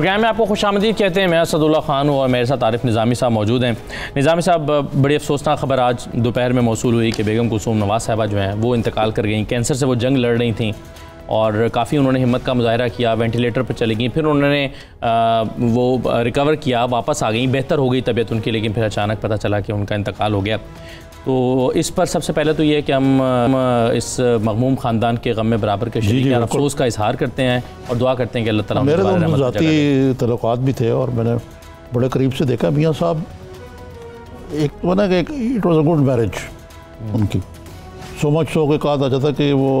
Programme में आपको खुशामदीद कहते हैं। मैं असदुल्ला ख़ान हूँ और मेरे साथ आरिफ निज़ामी साहब मौजूद हैं। निज़ामी साहब, बड़ी अफसोसनाक खबर आज दोपहर में मौसूल हुई कि बेगम कुलसूम नवाज़ साहबा जो हैं वो इंतकाल कर गई। कैंसर से वो जंग लड़ रही थी और काफ़ी उन्होंने हिम्मत का मुजाहरा किया, वेंटिलेटर पर चली गई, फिर उन्होंने वो रिकवर किया, वापस आ गई, बेहतर हो गई तबीयत उनकी, लेकिन फिर अचानक पता चला कि उनका इंतकाल हो गया। तो इस पर सबसे पहले तो ये है कि हम इस मग़मूम ख़ानदान के गम में बराबर के शरीक हैं, अफसोस का इज़हार करते हैं और दुआ करते हैं कि अल्लाह ताला मेरे तो ज़ाती तल्लुक़ात भी थे और मैंने बड़े करीब से देखा। मियाँ साहब एक तो ना कि it was a good marriage उनकी, सो मच सो के कहा जाता था कि वो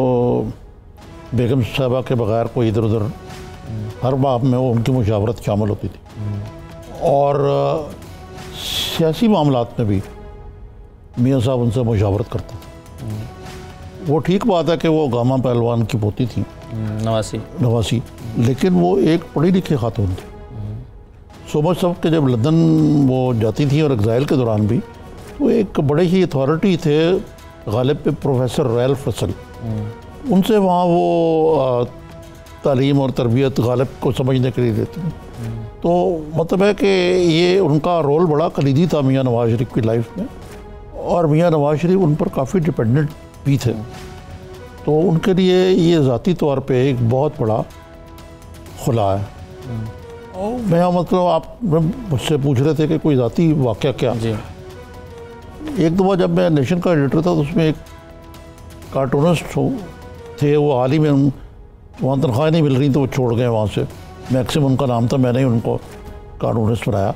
बेगम साहबा के बगैर कोई इधर उधर हर बात में वो उनकी मुशावरत शामिल होती थी और सियासी मामलात में भी मियाँ साहब उनसे मुशावरत करते थे। वो ठीक बात है कि वो गामा पहलवान की पोती थी नवासी, लेकिन वो एक पढ़ी लिखी खातून थी। सोमच साहब के जब लंदन वो जाती थी और एग्ज़ाइल के दौरान भी तो एक बड़े ही अथॉरिटी थे गालिब पे प्रोफेसर रैल्फ रसल, उनसे वहाँ वो तालीम और तरबियत गालिब को समझने के लिए देते हैं। तो मतलब है कि ये उनका रोल बड़ा कलीदी था मियाँ नवाज शरीफ की लाइफ में और मियाँ नवाज शरीफ उन पर काफ़ी डिपेंडेंट भी थे। तो उनके लिए ये ज़ाती तौर पे एक बहुत बड़ा खुला है। और मैं मतलब आप मुझसे पूछ रहे थे कि कोई ज़ाती वाक़या क्या, एक दफ़ा जब मैं नेशन का एडिटर था तो उसमें एक कार्टूनिस्ट थे, वो हाल ही में वहाँ तनख्वाह नहीं मिल रही तो वो छोड़ गए वहाँ से। मैक्सिम उनका नाम था, मैंने ही उनको कार्टूनिस्ट बनाया।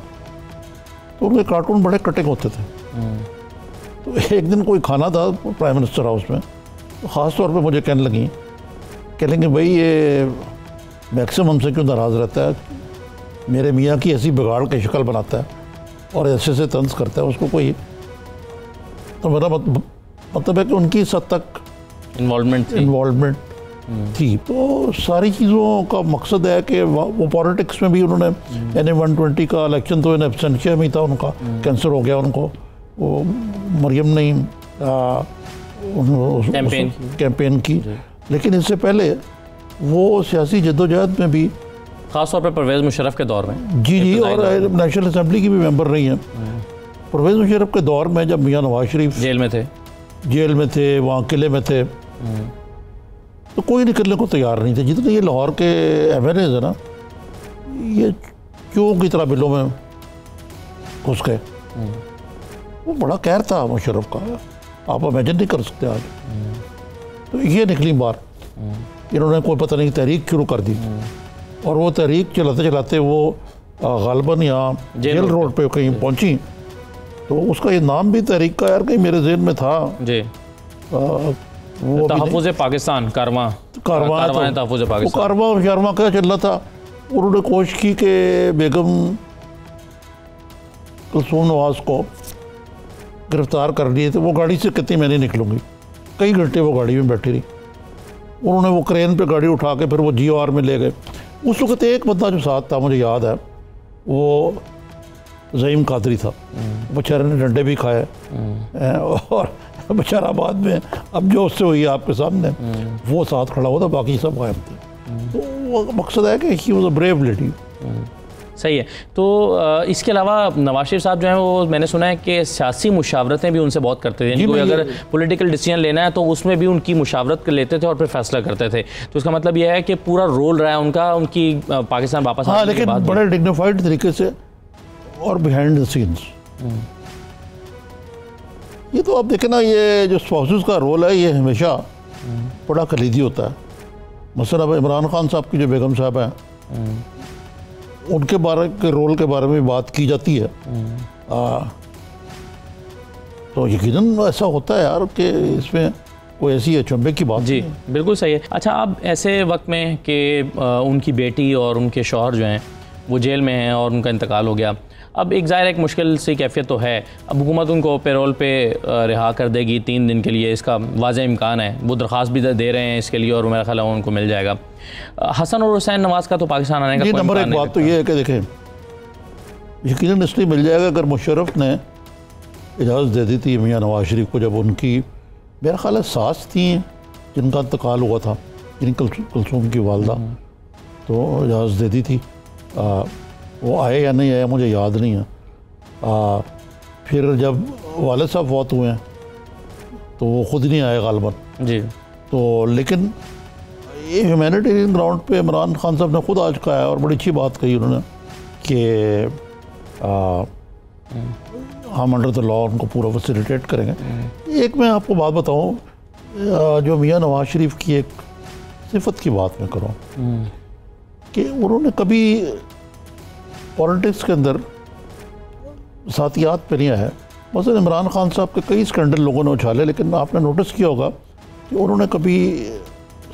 तो उनके कार्टून बड़े कटिंग होते थे। तो एक दिन कोई खाना था प्राइम मिनिस्टर हाउस में, तो ख़ास तौर पे मुझे कहने लगी, कहेंगे भाई ये मैक्सिम हमसे क्यों नाराज़ रहता है, मेरे मियाँ की ऐसी बिगाड़ की शक्ल बनाता है और ऐसे से तंज करता है उसको कोई। तो मेरा मतलब है कि उनकी इस हद तक इन्वॉल्वमेंट थी। तो सारी चीज़ों का मकसद है कि वो पॉलिटिक्स में भी उन्होंने NM-120 का इलेक्शन तो इन एब्सेंशिया में ही था उनका, कैंसर हो गया उनको, वो मरियम ने कैंपेन की, लेकिन इससे पहले वो सियासी जद्दोजहद में भी ख़ास तौर पर परवेज़ मुशर्रफ के दौर में जी और नेशनल असम्बली की भी मेंबर रही हैं। परवेज़ मुशर्रफ के दौर में जब मियाँ नवाज शरीफ जेल में थे, वहाँ किले में थे, तो कोई निकलने को तैयार नहीं थे। जितने ये लाहौर के MLAs है ना, ये चूहों की तरह बिलों में घुस गए। वो बड़ा कहर था मुशर्रफ का, आप इमेजिन नहीं कर सकते आज। तो ये निकली बार इन्होंने कोई पता नहीं तहरीक शुरू कर दी और वो तहरीक चलाते चलाते वो गालबन यहाँ जेल रोड पे कहीं पहुँची। तो उसका ये नाम भी तहरीक का यार कहीं मेरे जहन में था जी, वो तहफ़्फ़ुज़ पाकिस्तान, कारवां शर्मा क्या चल रहा था। उन्होंने कोशिश की कि बेगम कुलसूम नवाज़ को गिरफ्तार कर लिए थे। वो गाड़ी से कहती मैं नहीं निकलूँगी, कई घंटे वो गाड़ी में बैठी रही। उन्होंने वो क्रेन पे गाड़ी उठा के फिर वो GOR में ले गए। उस वक्त एक बंदा जो साथ था मुझे याद है, वो ज़हीम कादरी था। बेचारे ने डंडे भी खाए और बेचारा बाद में अब जो उससे हुई आपके सामने वो साथ खड़ा हुआ था, बाकी सब गायब थे। तो वो मकसद है कि he was a brave lady. सही है। तो इसके अलावा नवाज शरीफ साहब जो हैं वो मैंने सुना है कि सियासी मुशावरतें भी उनसे बहुत करते थे। कोई अगर पॉलिटिकल डिसीजन लेना है तो उसमें भी उनकी मुशावरत लेते थे और फिर फैसला करते थे। तो इसका मतलब यह है कि पूरा रोल रहा है उनका उनकी पाकिस्तान वापस आने के बाद, लेकिन बड़े डिग्निफाइड तरीके से और बिहाइंड द सीन्स। ये तो आप देखें ना, ये जो स्पाउसेस का रोल है ये हमेशा बड़ा कलीदी होता है। मसलन अब इमरान खान साहब की जो बेगम साहब हैं, उनके बारे के रोल के बारे में बात की जाती है। तो यकीनन ऐसा होता है यार कि इसमें कोई ऐसी अचंभे की बात जी नहीं। बिल्कुल सही है। अच्छा, अब ऐसे वक्त में कि उनकी बेटी और उनके शौहर जो हैं वो जेल में हैं और उनका इंतकाल हो गया, अब एक ज़ाहिर एक मुश्किल सी कैफियत तो है। अब हुकूमत उनको पैरोल पे रिहा कर देगी 3 दिन के लिए, इसका वाज़ेह इम्कान है। वो दरख्वास्त भी दे रहे हैं इसके लिए और मेरा ख्याल है उनको मिल जाएगा। हसन और हुसैन नवाज़ का तो पाकिस्तान आने का नंबर एक बात तो ये है कि देखें, यकीनन इसलिए मिल जाएगा अगर मुशर्रफ ने इजाज़त दे दी थी मियाँ नवाज शरीफ को, जब उनकी मेरा ख्याल है सास थी जिनका इंतकाल हुआ था, जिन कुलसूम की वालदा, तो इजाज़त दे दी थी। वो आए या नहीं आए मुझे याद नहीं है। फिर जब वालिद साहब फौत हुए हैं तो वो ख़ुद नहीं आए गालिबन जी। तो लेकिन ये ह्यूमैनिटेरियन ग्राउंड पे इमरान खान साहब ने खुद आज कहा है और बड़ी अच्छी बात कही उन्होंने कि हम अंडर द लॉ उनको पूरा फैसिलिटेट करेंगे। एक मैं आपको बात बताऊं, जो मियां नवाज शरीफ की एक सिफत की बात मैं करूँ कि उन्होंने कभी पॉलिटिक्स के अंदर साथियात पे नहीं आया। मसलन इमरान खान साहब के कई स्कैंडल लोगों ने उछाले, लेकिन आपने नोटिस किया होगा कि उन्होंने कभी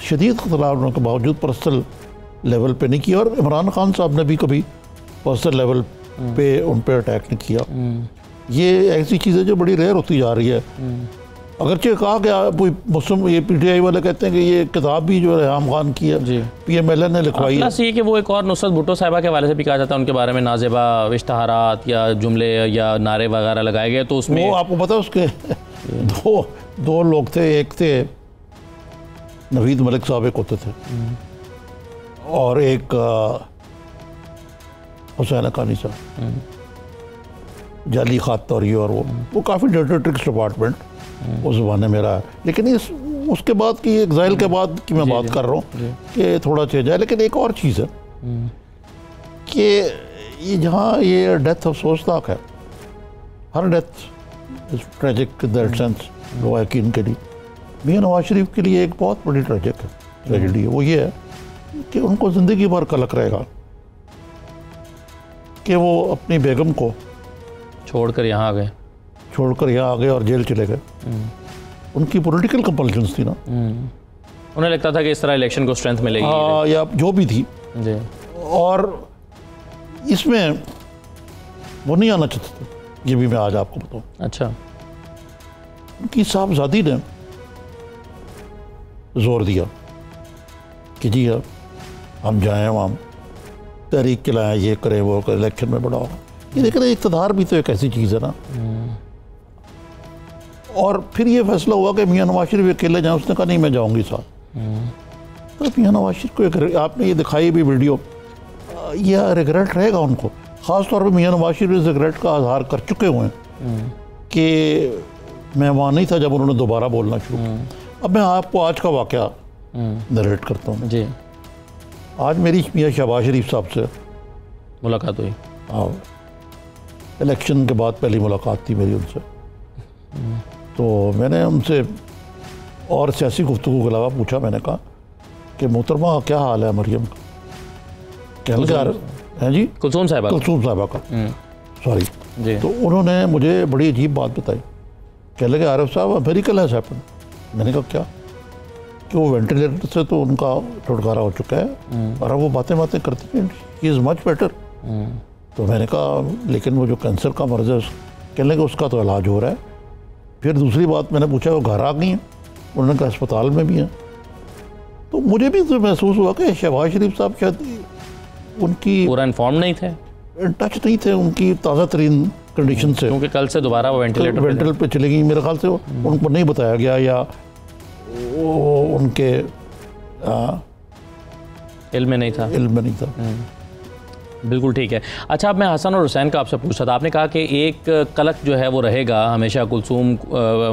शदीद ख़िलाफ़ होने के बावजूद पर्सनल लेवल पे नहीं किया, और इमरान खान साहब ने भी कभी पर्सनल लेवल पे उन पर अटैक नहीं किया। ये ऐसी चीज़ें जो बड़ी रेयर होती जा रही है। अगरचे कहा कि मुस्लिम ये PTI वाले कहते हैं कि ये किताब भी जो रेहाम खान की है PMLN ने लिखवाई है। प्लस ये कि वो एक और नुसरत भुट्टो साहिबा के हवाले से भी कहा जाता है उनके बारे में नाज़ेबा इश्तहारात या जुमले या नारे वगैरह लगाए गए, तो उसमें वो आपको पता है उसके दो लोग थे। एक थे नवीद मलिक साहब एक होते थे और एक हुसैन हक्कानी साहब, जाली खात और ये और वो काफ़ी डेटा ट्रिक्स डिपार्टमेंट उस ज़माने में रहा है। लेकिन इस उसके बाद की एग्जाइल के बाद की मैं बात कर रहा हूँ कि थोड़ा चेंज है। लेकिन एक और चीज़ है कि ये जहाँ ये डेथ अफसोसनाक है, हर death tragic in that sense लोकिन के लिए, मियां नवाज शरीफ के लिए एक बहुत बड़ी ट्रेजेडी है। वो ये है कि उनको ज़िंदगी भर कलक रहेगा कि वो अपनी बेगम को छोड़कर यहाँ आ गए और जेल चले गए। उनकी पॉलिटिकल कंपल्शंस थी ना, उन्हें लगता था कि इस तरह इलेक्शन को स्ट्रेंथ मिलेगी या जो भी थी जी। और इसमें वो नहीं आना चाहते थे, ये भी मैं आज आपको बताऊँ। अच्छा। उनकी साहबजादी ने जोर दिया कि जी हम जाएं, हम तहरीक के लाएँ, ये करें वो करें, इलेक्शन में बड़ा होगा। ये देख रहे इक़्तिदार भी तो एक ऐसी चीज़ है ना। और फिर ये फैसला हुआ कि मियां नवाज शरीफ अकेले जाएं, उसने कहा नहीं मैं जाऊंगी साथ। तो मियां नवाज शरीफ को आपने ये दिखाई भी वीडियो, यह रिग्रेट रहेगा उनको, ख़ास तौर पे मियां नवाज शरीफ इस रिग्रेट का इजहार कर चुके हुए हैं कि मैं वहाँ नहीं था जब उन्होंने दोबारा बोलना शुरू किया। अब मैं आपको आज का वाक़या नरेट करता हूँ जी। आज मेरी मियां शहबाज शरीफ साहब से मुलाकात हुई। हाँ, इलेक्शन के बाद पहली मुलाकात थी मेरी उनसे। तो मैंने उनसे और सियासी गुफ्तगू के अलावा पूछा, मैंने कहा कि मोहतरमा क्या हाल है मरियम का? कहने लगे हैं जी कुलसूम साहिबा का सॉरी जी। तो उन्होंने मुझे बड़ी अजीब बात बताई। कहने लगे आरिफ साहब अमेरिकल है हैपन। मैंने कहा क्या? कि वो वेंटिलेटर से तो उनका छुटकारा हो चुका है और अब वो बातें करती हैं, ही इज़ मच बेटर। तो मैंने कहा लेकिन वो जो कैंसर का मर्ज है, कहने लगे उसका तो इलाज हो रहा है। फिर दूसरी बात मैंने पूछा वो घर आ गई हैं? उन्होंने कहा अस्पताल में भी हैं। तो मुझे भी तो महसूस हुआ कि शहबाज शरीफ साहब शायद उनकी पूरा इन्फॉर्म नहीं थे, टच नहीं थे उनकी ताज़ा तरीन कंडीशन से, क्योंकि कल से दोबारा वो वेंटिलेटर पे चली गई। मेरे ख्याल से उनको नहीं बताया गया या उनके इल्म में नहीं था। बिल्कुल ठीक है। अच्छा, अब मैं हसन और हुसैन का आपसे पूछा था, आपने कहा कि एक कलक जो है वो रहेगा हमेशा कुलसूम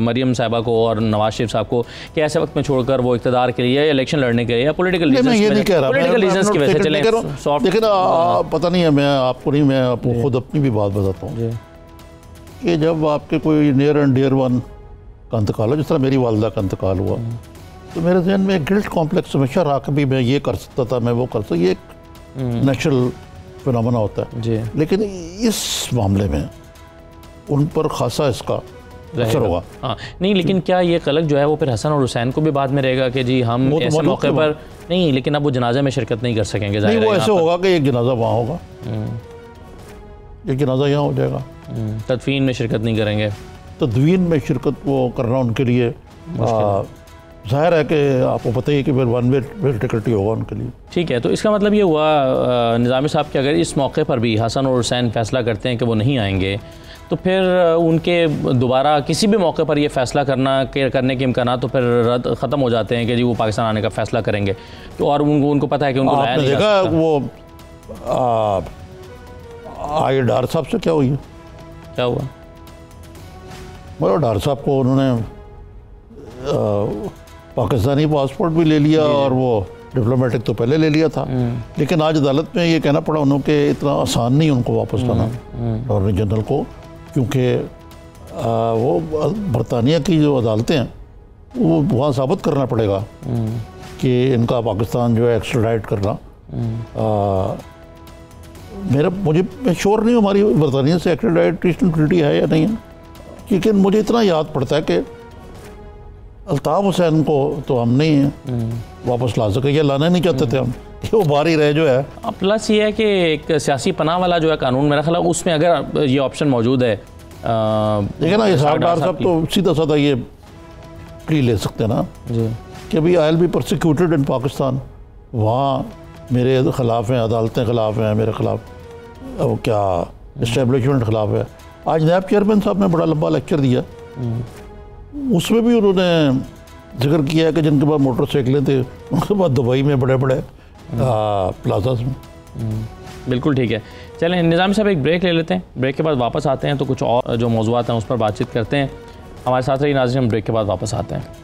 मरियम साहिबा को और नवाज शरीफ साहब को कि ऐसे वक्त में छोड़कर वो इक़्तिदार के लिए, इलेक्शन लड़ने के लिए या पॉलिटिकल रीजंस की वजह से चले सॉफ्ट। लेकिन पता नहीं है, मैं आपको खुद अपनी भी बात बताता हूँ कि जब आपके कोई नियर एंड डियर वन का इंतकाल हो, जिस तरह मेरी वालदा का इंतकाल हुआ, तो मेरे जहन में एक गिल्ट कॉम्प्लेक्स हमेशा रहा कि मैं ये कर सकता था, मैं वो कर सकता। ये एक नेचुरल फिनोमेना होता है जी। लेकिन इस मामले में उन पर खासा इसका असर होगा। हाँ नहीं, लेकिन क्या ये कलक जो है वो फिर हसन और हुसैन को भी बाद में रहेगा कि जी हम ऐसे मौके पर नहीं, लेकिन अब वो जनाजे में शिरकत नहीं कर सकेंगे? नहीं, वो ऐसे होगा कि एक जनाजा वहाँ होगा, एक जनाजा यहाँ हो जाएगा, तदफीन में शिरकत नहीं करेंगे। तदवीन में शिरकत वो करना उनके लिए ज़ाहिर है कि आपको पता ही है कि फिर वन वे टिकट ही होगा उनके लिए। ठीक है, तो इसका मतलब ये हुआ निज़ामी साहब कि अगर इस मौके पर भी हसन और हुसैन फैसला करते हैं कि वो नहीं आएंगे, तो फिर उनके दोबारा किसी भी मौके पर ये फ़ैसला करने के इम्कान तो फिर रद्द ख़त्म हो जाते हैं कि जी वो पाकिस्तान आने का फ़ैसला करेंगे। तो और उनको पता है कि उनको आपने देखा वो आगे डार साहब से क्या हुई है? क्या हुआ? मतलब डार साहब को उन्होंने पाकिस्तानी पासपोर्ट भी ले लिया और वो डिप्लोमेटिक तो पहले ले लिया था, लेकिन आज अदालत में ये कहना पड़ा उन्होंने कि इतना आसान नहीं उनको वापस लाना अटॉर्नी जनरल को, क्योंकि वो बरतानिया की जो अदालतें हैं वो वहाँ साबित करना पड़ेगा कि इनका पाकिस्तान जो है एक्स्ट्राडाइट करना। मैं श्योर नहीं हूँ हमारी बरतानिया से एक्स्ट्राडाइटेशन ट्रीटी है या नहीं है, लेकिन मुझे इतना याद पड़ता है कि अल्ताफ़ हुसैन को तो हम नहीं वापस ला सके, या लाना नहीं चाहते थे हम, कि वो बाहर ही रहे जो है। प्लस ये है कि एक सियासी पनाह वाला जो है कानून मेरा ख्याल है उसमें अगर ये ऑप्शन मौजूद है, देखिए ना, इसहाक डार साहब तो सीधा साधा ये प्ली ले सकते हैं ना कि भाई आई विल बी प्रोसिक्यूटेड इन पाकिस्तान, वहाँ मेरे ख़िलाफ़ हैं, अदालतें ख़िलाफ़ हैं, मेरे ख़िलाफ़ वो क्या इस्टेब्लिशमेंट ख़िलाफ़ है। आज नायब चेयरमैन साहब ने बड़ा लंबा लेक्चर दिया, उसमें भी उन्होंने जिक्र किया है कि जिनके पास मोटरसाइकिलें थे उनके पास दुबई में बड़े बड़े प्लाजाज में। बिल्कुल ठीक है। चलें निज़ामी साहब एक ब्रेक ले लेते हैं, ब्रेक के बाद वापस आते हैं तो कुछ और जो मौज़ूआत हैं उस पर बातचीत करते हैं। हमारे साथ रही नाज़रीन, हम ब्रेक के बाद वापस आते हैं।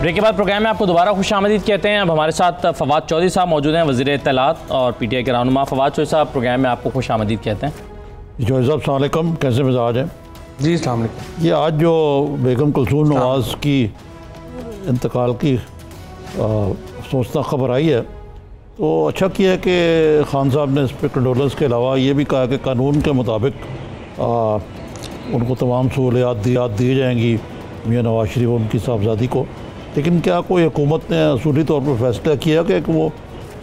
ब्रेक के बाद प्रोग्राम में आपको दोबारा खुशामदीद कहते हैं। अब हमारे साथ फवाद चौधरी साहब मौजूद हैं, वज़ीर इत्तलात और PTI के रहनुमा। फवाद चौधरी साहब, प्रोग्राम में आपको खुशामदीद कहते हैं। चौधरी साहब अस्सलाम वालेकुम, कैसे मिजाज हैं? जी अस्सलाम वालेकुम। ये आज जो बेगम कुलसूम नवाज़ की इंतकाल की सोचना खबर आई है, तो अच्छा किया कि खान साहब ने इस पर कंडोलेंस के अलावा ये भी कहा कि कानून के मुताबिक उनको तमाम सहूलियात दी जाएंगी मियाँ नवाज शरीफ उनकी साहबजादी को। लेकिन क्या कोई हुकूमत ने असूली तौर पर फैसला किया कि वो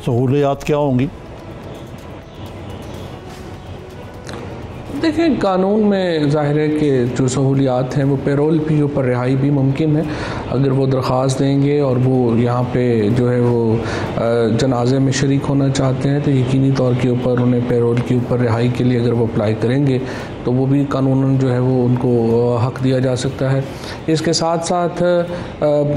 सहूलियात क्या होंगी? देखें, कानून में ज़ाहिर है कि जो सहूलियात हैं वो पैरोल के ऊपर रिहाई भी मुमकिन है। अगर वो दरख्वास्त देंगे और वो यहाँ पे जो है वो जनाजे में शरीक होना चाहते हैं तो यकीनी तौर के ऊपर उन्हें पैरोल के ऊपर रिहाई के लिए अगर वो अप्लाई करेंगे तो वो भी कानूनन जो है वो उनको हक़ दिया जा सकता है। इसके साथ साथ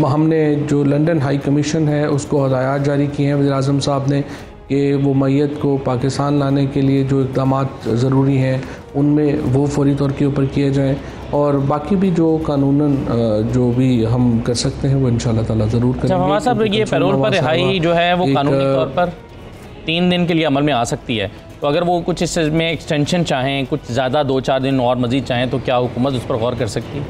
हमने जो लंदन हाई कमीशन है उसको हदायत जारी किए हैं वज़ीर आज़म साहब ने कि वो मैयत को पाकिस्तान लाने के लिए जो इक़दाम ज़रूरी हैं उनमें वो फौरी तौर के ऊपर किए जाएँ, और बाकी भी जो कानूनन जो भी हम कर सकते हैं वो इंशाअल्लाह ताला ज़रूर करेंगे। हमारा साहब, ये पैरोल पर रिहाई जो है वो कानूनी तौर पर 3 दिन के लिए अमल में आ सकती है, तो अगर वो कुछ इसमें एक्सटेंशन चाहें, कुछ ज़्यादा 2-4 दिन और मज़ीद चाहें तो क्या हुकूमत उस पर गौर कर सकती है?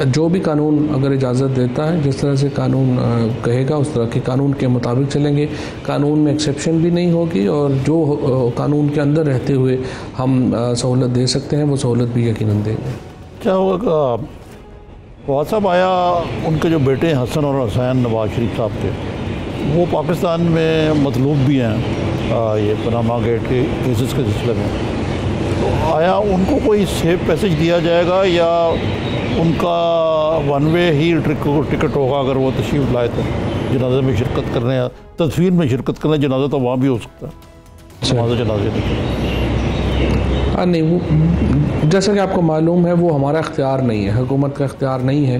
जो भी कानून अगर इजाज़त देता है, जिस तरह से कानून कहेगा उस तरह के कानून के मुताबिक चलेंगे। कानून में एक्सेप्शन भी नहीं होगी और जो कानून के अंदर रहते हुए हम सहूलत दे सकते हैं वो सहूलत भी यकीनन देंगे। क्या होगा? फवाद साहब आया, उनके जो बेटे हसन और हुसैन नवाज शरीफ साहब के, वो पाकिस्तान में मतलूब भी हैं ये पनामा गेट के केसेस के सिलसिले में, तो आया उनको कोई सेफ पैसेज दिया जाएगा या उनका वन वे ही टिकट होगा? अगर वो तशरीफ़ लाए तो जनाजे में शिरकत करने या तदफीन में शिरकत करने, जनाजा तो वहाँ भी हो सकता है, जनाजे नहीं। हाँ नहीं, वो जैसा कि आपको मालूम है वो हमारा इख्तियार नहीं है, हुकूमत का इख्तियार नहीं है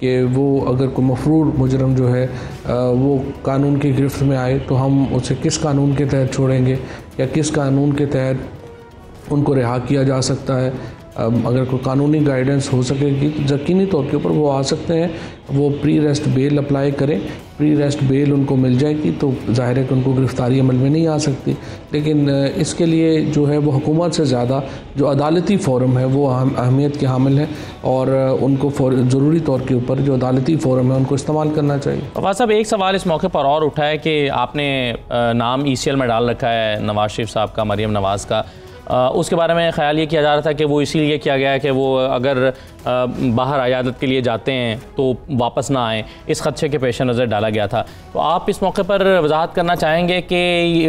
कि वो अगर कोई मफरूर मुजरम जो है वो कानून की गिरफ्त में आए तो हम उसे किस कानून के तहत छोड़ेंगे या किस कानून के तहत उनको रिहा किया जा सकता है। अगर कोई कानूनी गाइडेंस हो सकेगी तो यकीनी तौर के ऊपर वो आ सकते हैं, वो प्री रेस्ट बेल अप्लाई करें, प्री रेस्ट बेल उनको मिल जाएगी तो ज़ाहिर है कि उनको गिरफ़्तारी अमल में नहीं आ सकती। लेकिन इसके लिए जो है वो हुकूमत से ज़्यादा जो अदालती फ़ोरम है वो अहमियत के हामिल है और उनको ज़रूरी तौर के ऊपर जो अदालती फ़ोरम है उनको इस्तेमाल करना चाहिए। फवाद साहब, एक सवाल इस मौके पर और उठा है कि आपने नाम ECL में डाल रखा है नवाज़ शरीफ साहब का, मरीम नवाज़ का, उसके बारे में ख्याल ये किया जा रहा था कि वो इसीलिए किया गया है कि वो अगर बाहर इयादत के लिए जाते हैं तो वापस ना आएँ, इस खदशे के पेश नज़र डाला गया था। तो आप इस मौके पर वजाहत करना चाहेंगे कि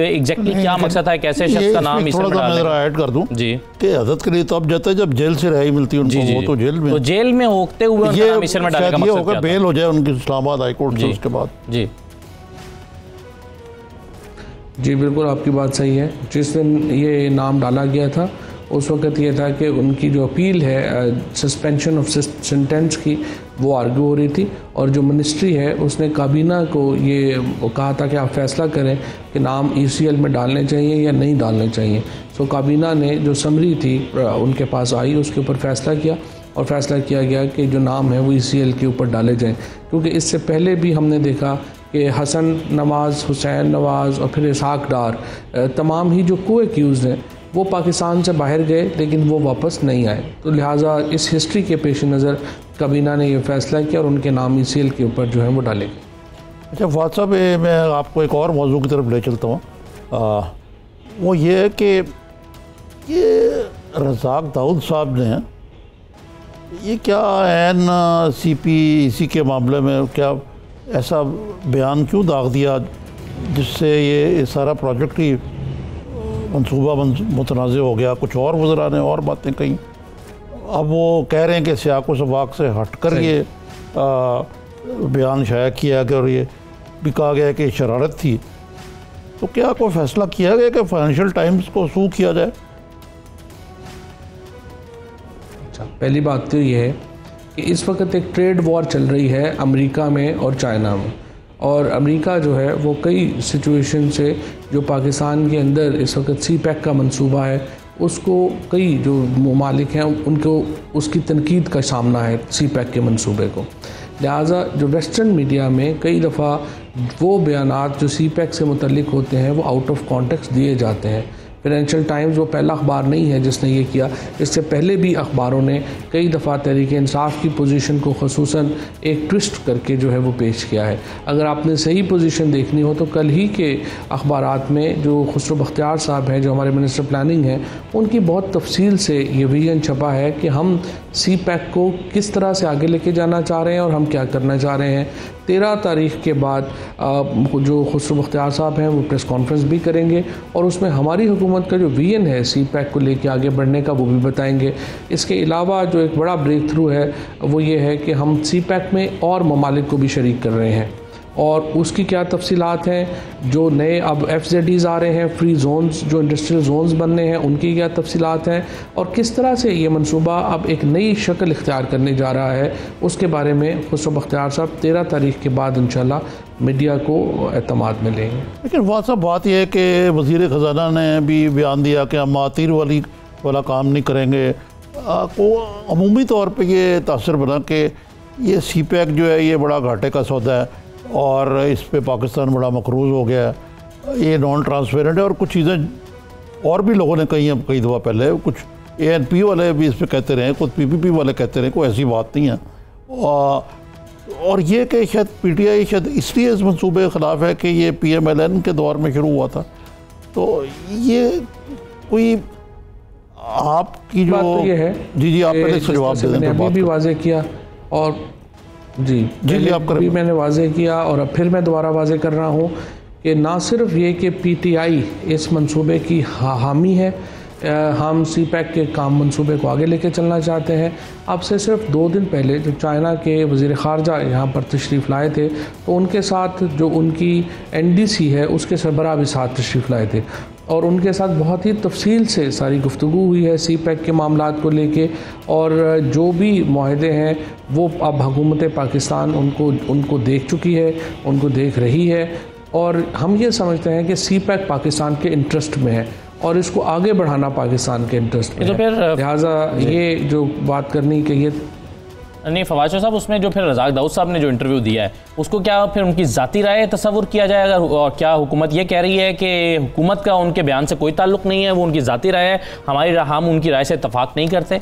एग्जैक्टली क्या मकसद है, कैसे शख्स का नाम इसमें ऐड कर दूं जी कि इयादत के लिए तो अब जाता है जब जेल से रिहाई मिलती है उनको, वो तो जेल में होते हुए उनका नाम इसमें डालने का मकसद क्या था? बेल हो जाए उनकी इस्लामाबाद हाई कोर्ट से उसके बाद। जी बिल्कुल आपकी बात सही है। जिस दिन ये नाम डाला गया था उस वक्त ये था कि उनकी जो अपील है सस्पेंशन ऑफ सेंटेंस की वो आर्ग्यू हो रही थी, और जो मिनिस्ट्री है उसने काबीना को ये कहा था कि आप फैसला करें कि नाम ECL में डालने चाहिए या नहीं डालने चाहिए। सो काबीना ने जो समरी थी उनके पास आई, उसके ऊपर फैसला किया और फैसला किया गया कि जो नाम है वो ECL के ऊपर डाले जाएँ। क्योंकि इससे पहले भी हमने देखा कि हसन नवाज़, हुसैन नवाज़ और फिर इसहाक डार, तमाम ही जो को एक्यूज़ हैं वो पाकिस्तान से बाहर गए लेकिन वो वापस नहीं आए। तो लिहाजा इस हिस्ट्री के पेश नज़र काबीना ने ये फ़ैसला किया और उनके नाम ECL के ऊपर जो है वो डाले गए। अच्छा फवाद साहब, मैं आपको एक और मौजू की तरफ ले चलता हूँ। वो ये है कि ये रज़ाक दाऊद साहब ने ये क्या एन CPEC के मामले में क्या ऐसा बयान क्यों दाग दिया जिससे ये सारा प्रोजेक्ट ही मंसूबा मुतनाज़ हो गया? कुछ और वज़रा ने और बातें कहीं, अब वो कह रहे हैं कि सियाक़ो सबाक़ से हट कर ये बयान शाया किया गया और ये भी कहा गया कि शरारत थी। तो क्या कोई फ़ैसला किया गया कि फाइनेंशियल टाइम्स को सू किया जाए? अच्छा, पहली बात तो ये है कि इस वक्त एक ट्रेड वॉर चल रही है अमेरिका में और चाइना में, और अमेरिका जो है वो कई सिचुएशन से जो पाकिस्तान के अंदर इस वक्त CPEC का मंसूबा है उसको कई जो ममालिक हैं उनको उसकी तनकीद का सामना है CPEC के मंसूबे को। लिहाजा जो वेस्टर्न मीडिया में कई दफ़ा वो बयानात जो CPEC से मुतल्लिक होते हैं वो आउट ऑफ कॉन्टेक्स्ट दिए जाते हैं। फाइनेंशियल टाइम्स वो पहला अखबार नहीं है जिसने ये किया, इससे पहले भी अखबारों ने कई दफ़ा तहरीक इंसाफ की पोजीशन को ख़ुसूसन एक ट्विस्ट करके जो है वो पेश किया है। अगर आपने सही पोजीशन देखनी हो तो कल ही के अखबारात में जो खुसरो बख्तियार साहब हैं जो हमारे मिनिस्टर प्लानिंग हैं उनकी बहुत तफसील से ये विजन छपा है कि हम CPEC को किस तरह से आगे लेके जाना चाह रहे हैं और हम क्या करना चाह रहे हैं। 13 तारीख के बाद जो खुसरो बख्तियार साहब हैं वो प्रेस कॉन्फ्रेंस भी करेंगे और उसमें हमारी हुकूमत का जो विजन है CPEC को लेके आगे बढ़ने का वो भी बताएंगे। इसके अलावा जो एक बड़ा ब्रेक थ्रू है वो ये है कि हम CPEC में और ममालिक को भी शरीक कर रहे हैं, और उसकी क्या तफसीलात हैं। जो नए अब FZDs आ रहे हैं, फ्री जोन्स जो इंडस्ट्रियल जोन्स बनने हैं उनकी क्या तफसीलात हैं, और किस तरह से ये मनसूबा अब एक नई शक्ल इख्तियार करने जा रहा है, उसके बारे में खुसरो बख्तियार साहब 13 तारीख के बाद इंशाल्लाह मीडिया को एतमाद में लेंगे। लेकिन वहाँ सब बात यह है कि वज़ीर ख़जाना ने भी बयान दिया कि हम मातीर वाला काम नहीं करेंगे। को अमूमी तौर पर ये तासर बना कि ये CPEC जो है ये बड़ा घाटे का सौदा है और इस पे पाकिस्तान बड़ा मकरूज़ हो गया है, ये नॉन ट्रांसपेरेंट है, और कुछ चीज़ें और भी लोगों ने कही हैं कई दफ़ा पहले, कुछ ANP वाले भी इस पे कहते रहे, कुछ PPP वाले कहते रहे, कोई ऐसी बात नहीं है। और ये कि शायद PTI शायद इसलिए इस मनसूबे के ख़िलाफ़ है कि ये PMLN के दौर में शुरू हुआ था। तो ये कोई आपकी जो तो ये है जी आप पहले इसका जवाब दे दें। अभी भी वाज़े किया और जी आप भी मैंने वाज़े किया और अब फिर मैं दोबारा वाज़े कर रहा हूँ कि ना सिर्फ ये कि PTI इस मंसूबे की हामी है, हम CPEC के काम मंसूबे को आगे लेके चलना चाहते हैं। अब से सिर्फ 2 दिन पहले जब चाइना के वज़ीर ख़ारजा यहाँ पर तशरीफ़ लाए थे तो उनके साथ जो उनकी NDC है उसके सरबराह भी साथ तशरीफ़ लाए थे और उनके साथ बहुत ही तफसील से सारी गुफ्तगू हुई है CPEC के मामलात को लेके, और जो भी मुआहदे हैं वो अब हुकूमत पाकिस्तान उनको देख चुकी है, उनको देख रही है, और हम ये समझते हैं कि CPEC पाकिस्तान के इंटरेस्ट में है और इसको आगे बढ़ाना पाकिस्तान के इंटरेस्ट में है। लिहाजा ये जो बात करनी कि ये नहीं फवाद साहब, उसमें जो फिर रज़ाक दाऊद साहब ने जो इंटरव्यू दिया है उसको क्या फिर उनकी ज़ाती राय तस्वुर किया जाएगा, और क्या हुकूमत ये कह रही है कि हुकूमत का उनके बयान से कोई ताल्लुक़ नहीं है, वो उनकी ज़ाती राय है, हम उनकी राय से इत्तफाक नहीं करते?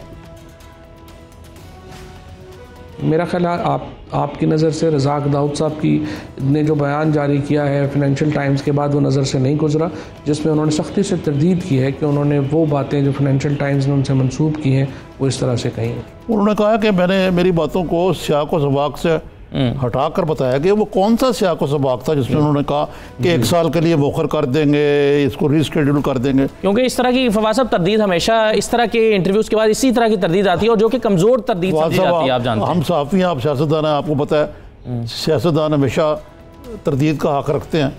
मेरा ख्याल है आपकी नज़र से रज़ाक दाऊद साहब की ने जो बयान जारी किया है फाइनेंशियल टाइम्स के बाद, वो नज़र से नहीं गुजरा, जिसमें उन्होंने सख्ती से तरदीद की है कि उन्होंने वो बातें जो फाइनेंशियल टाइम्स ने उनसे मंसूब की हैं वो इस तरह से कही हैं। उन्होंने कहा कि मैंने मेरी बातों को सियाक व सबाक से हटा कर बताया कि वो कौन सा सियाक व सबाक था जिसमें उन्होंने कहा कि 1 साल के लिए मौखर कर देंगे, इसको रीस्केड्यूल कर देंगे। क्योंकि इस तरह की फवाद साहब तरदीद हमेशा इस तरह के इंटरव्यूज़ के बाद इसी तरह की तरदीद आती है, और जो कि कमज़ोर तरदीद समझी जाती है। आप जानते हैं, हम सहाफ़ी हैं, आप सियासतदान हैं, आपको पता है सियासतदान हमेशा तरदीद का हक रखते हैं।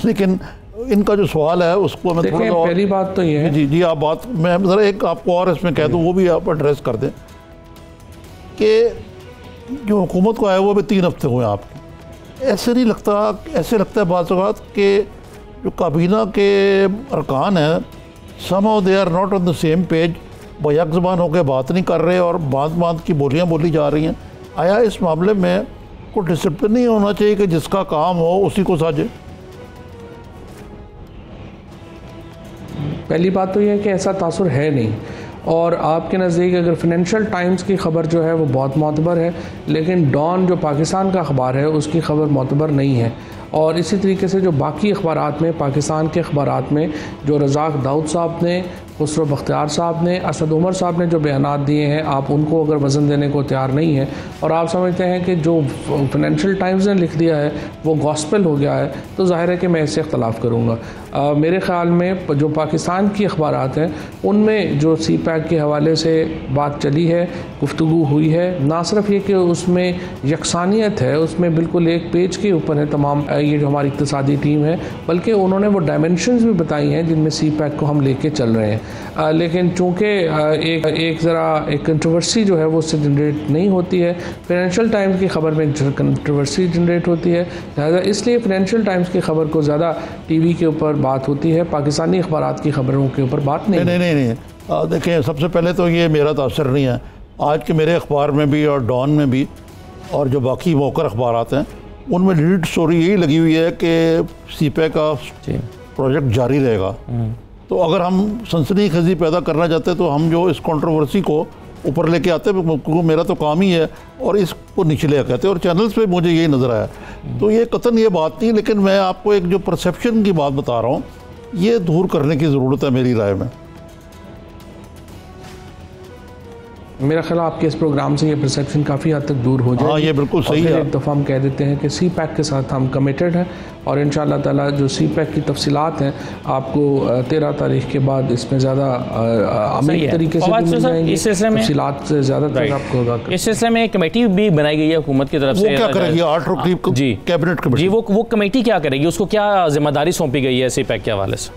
लेकिन इनका जो सवाल है उसको हमें थोड़ा सा, पहली बात तो ये है जी आप बात, मैं ज़रा एक आपको और इसमें कह दूँ, वो भी आप एड्रेस कर दें कि जो हुकूमत को आया वो भी 3 हफ्ते हुए आपके। ऐसे नहीं लगता, ऐसे लगता है बात औक़ात कि जो काबीना के अरकान हैं somehow they are not on the same page, बैक ज़बान होकर बात नहीं कर रहे और बात की बोलियाँ बोली जा रही हैं। आया इस मामले में कोई डिसिप्लिन नहीं होना चाहिए कि जिसका काम हो उसी को साझे? पहली बात तो यह है कि ऐसा तासुर है नहीं, और आपके नज़दीक अगर फाइनेंशियल टाइम्स की ख़बर जो है वो बहुत मोतबर है, लेकिन डॉन जो पाकिस्तान का अखबार है उसकी ख़बर मोतबर नहीं है। और इसी तरीके से जो बाकी अखबारात में, पाकिस्तान के अखबारात में जो रज़ाक दाऊद साहब ने, खुसरो बख्तियार साहब ने, असद उमर साहब ने जो बयानात दिए हैं, आप उनको अगर वज़न देने को तैयार नहीं है और आप समझते हैं कि जो फाइनेंशियल टाइम्स ने लिख दिया है वो गॉस्पेल हो गया है, तो ज़ाहिर है कि मैं इससे इख्तलाफ करूँगा। मेरे ख़्याल में जो पाकिस्तान की अखबारात हैं उनमें जो CPAC के हवाले से बात चली है, गुफ्तगू हुई है, ना सिर्फ ये कि उसमें यकसानियत है, उसमें बिल्कुल एक पेज के ऊपर है तमाम ये जो हमारी इक़्तिसादी टीम है, बल्कि उन्होंने वो डायमेंशंस भी बताई हैं जिनमें CPAC को हम लेके चल रहे हैं। लेकिन चूँकि एक ज़रा एक कंट्रोवर्सी जो है वो उससे जनरेट नहीं होती है, फाइनेंशियल टाइम्स की ख़बर में कंट्रोवर्सी जनरेट होती है, लिहाजा इसलिए फाइनेंशियल टाइम्स की ख़बर को ज़्यादा TV के ऊपर बात होती है, पाकिस्तानी अखबारात की ख़बरों के ऊपर बात नहीं। देखें, सबसे पहले तो ये मेरा तासर नहीं है, आज के मेरे अखबार में भी और डॉन में भी और जो बाकी मौकर अखबारात हैं उनमें लीड स्टोरी यही लगी हुई है कि CPAC का प्रोजेक्ट जारी रहेगा। तो अगर हम सनसनीखेज़ी पैदा करना चाहते तो हम जो इस कंट्रोवर्सी को ऊपर लेके आते, क्योंकि मेरा तो काम ही है, और इसको नीचे ले कहते, और चैनल्स पे मुझे यही नज़र आया। तो ये कतन ये बात नहीं, लेकिन मैं आपको एक जो परसेप्शन की बात बता रहा हूँ, ये दूर करने की ज़रूरत है मेरी राय में। मेरा ख्याल आपके इस प्रोग्राम से ये परसेप्शन काफ़ी हद तक दूर हो जाए। हाँ, ये बिल्कुल सही है। एक दफ़ा हम कह देते हैं कि CPAC के साथ हम कमिटेड हैं, और इंशाअल्लाह ताला जो CPAC की तफसीलात हैं आपको 13 तारीख के बाद इसमें ज़्यादा अमीर तरीके से मिल जाएंगी, तफसीलात से ज़्यादा आपको होगा। इस सिलसिले में कमेटी भी बनाई गई है हुकूमत की तरफ से। वो क्या करेगी? 8 रकीब जी कैबिनेट कमेटी, जी वो कमेटी क्या करेगी? उसको क्या जिम्मेदारी सौंपी गई है CPAC के हवाले से?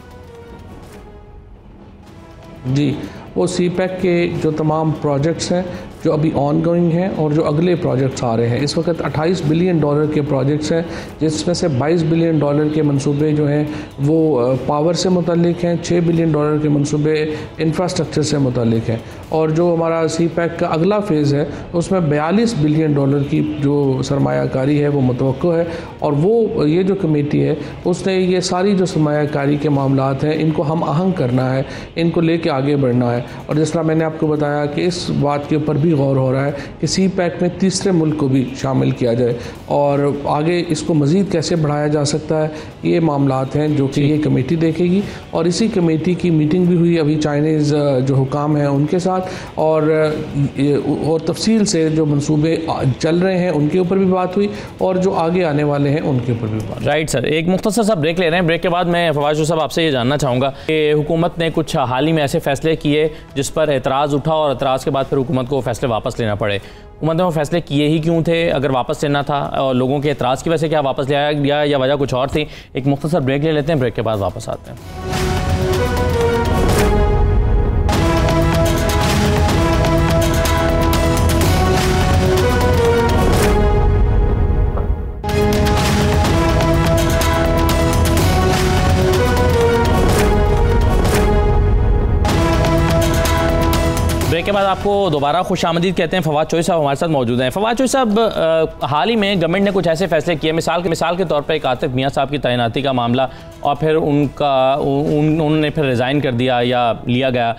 जी, वो CPAC के जो तमाम प्रोजेक्ट्स हैं जो अभी ऑन गोइंग हैं और जो अगले प्रोजेक्ट्स आ रहे हैं, इस वक्त $28 बिलियन के प्रोजेक्ट्स हैं, जिसमें से $22 बिलियन के मंसूबे जो हैं वो पावर से मुतल्लिक हैं, $6 बिलियन के मंसूबे इंफ्रास्ट्रक्चर से मुतल्लिक हैं, और जो हमारा CPAC का अगला फ़ेज़ है उसमें $42 बिलियन की जो सरमायाकारी है वो मुतवक्को है। और वो ये जो कमेटी है उसने ये सारी जो सरमायाकारी के मामलात हैं इनको हम आहंग करना है, इनको लेके आगे बढ़ना है। और जिस तरह मैंने आपको बताया कि इस बात के ऊपर भी गौर हो रहा है कि CPAC में तीसरे मुल्क को भी शामिल किया जाए, और आगे इसको मज़ीद कैसे बढ़ाया जा सकता है, ये मामलात हैं जो कि ये कमेटी देखेगी। और इसी कमेटी की मीटिंग भी हुई अभी चाइनीज़ जो हुकाम हैं उनके साथ, और तफसील से जो मंसूबे चल रहे हैं उनके ऊपर भी बात हुई, और जो आगे आने वाले हैं उनके ऊपर भी बात। राइट सर, एक मुख्तसर सा ब्रेक ले रहे हैं। ब्रेक के बाद मैं फवाद साहब आपसे ये जानना चाहूँगा कि हुकूमत ने कुछ हाल ही में ऐसे फैसले किए जिस पर एतराज़ उठा, और एतराज़ के बाद फिर हुकूमत को फैसले वापस लेना पड़े। हुकूमत ने वो फैसले किए ही क्यों थे? अगर वापस लेना था और लोगों के एतराज़ की वजह से क्या वापस लिया गया, या वजह कुछ और थी? एक मुख्तसर ब्रेक ले लेते हैं, ब्रेक के बाद वापस आते हैं। ब्रेक के बाद आपको दोबारा खुशामदीद कहते हैं। फवाद चौधरी साहब हमारे साथ मौजूद हैं। फवाद चौधरी साहब, हाल ही में गवर्नमेंट ने कुछ ऐसे फैसले किए, मिसाल के तौर पर एक आतिफ मियाँ साहब की तैनाती का मामला, और फिर उन्होंने फिर रिज़ाइन कर दिया या लिया गया,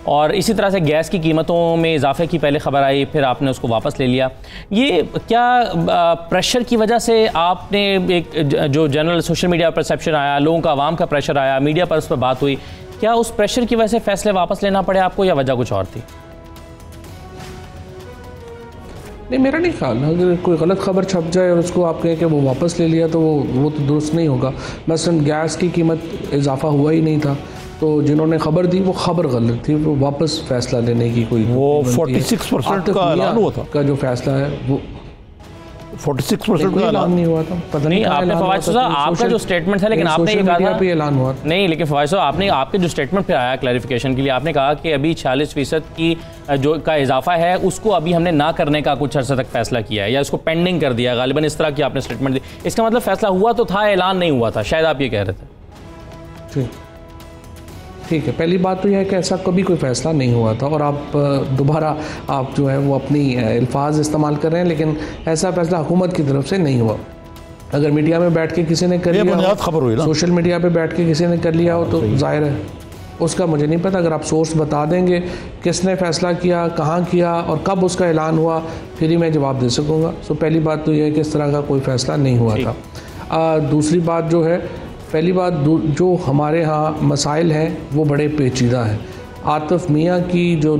और इसी तरह से गैस की कीमतों में इजाफे की पहले खबर आई, फिर आपने उसको वापस ले लिया। ये क्या प्रेशर की वजह से आपने एक जो जनरल सोशल मीडिया परसेप्शन आया, लोगों का, आवाम का प्रेशर आया, मीडिया पर उस पर बात हुई, क्या उस प्रेशर की वजह से फैसले वापस लेना पड़े आपको या वजह कुछ और थी? नहीं, मेरा नहीं ख्याल। अगर कोई गलत खबर छप जाए और उसको आप कहें कि वो वापस ले लिया तो वो तो दुरुस्त नहीं होगा। मसलन गैस की कीमत इजाफा हुआ ही नहीं था, तो जिन्होंने खबर दी वो खबर गलत थी, वो वापस फैसला लेने की कोई वो 46% का ऐलान हुआ था, का जो फैसला है वो 46% का ऐलान नहीं हुआ था। पता नहीं आपने फवाद साहब आपका जो स्टेटमेंट था, लेकिन आपने ये कहा था ऐलान हुआ नहीं, लेकिन फवाद साहब आपने आपके जो स्टेटमेंट पे आया क्लैरिफिकेशन के लिए, आपने कहा कि अभी 46% की जो का इजाफा है उसको अभी हमने ना करने का कुछ अर्से तक फैसला किया है या उसको पेंडिंग कर दिया, गालिबन इस तरह की आपने स्टेटमेंट दी। इसका मतलब फैसला हुआ तो था, ऐलान नहीं हुआ था, शायद आप ये कह रहे थे। ठीक है, पहली बात तो यह है कि ऐसा कभी कोई फ़ैसला नहीं हुआ था और आप दोबारा आप जो है वो अपनी अल्फाज इस्तेमाल कर रहे हैं, लेकिन ऐसा फ़ैसला हुकूमत की तरफ से नहीं हुआ। अगर मीडिया में बैठ के किसी ने कर लिया, खबर हुई ना, सोशल मीडिया पे बैठ के किसी ने कर लिया हो तो जाहिर है उसका मुझे नहीं पता। अगर आप सोर्स बता देंगे किसने फ़ैसला किया, कहाँ किया और कब उसका ऐलान हुआ, फिर ही मैं जवाब दे सकूँगा। सो पहली बात तो यह है कि इस तरह का कोई फ़ैसला नहीं हुआ था। दूसरी बात जो है, पहली बात जो हमारे यहाँ मसाइल हैं वो बड़े पेचीदा हैं। आतिफ मियाँ की जो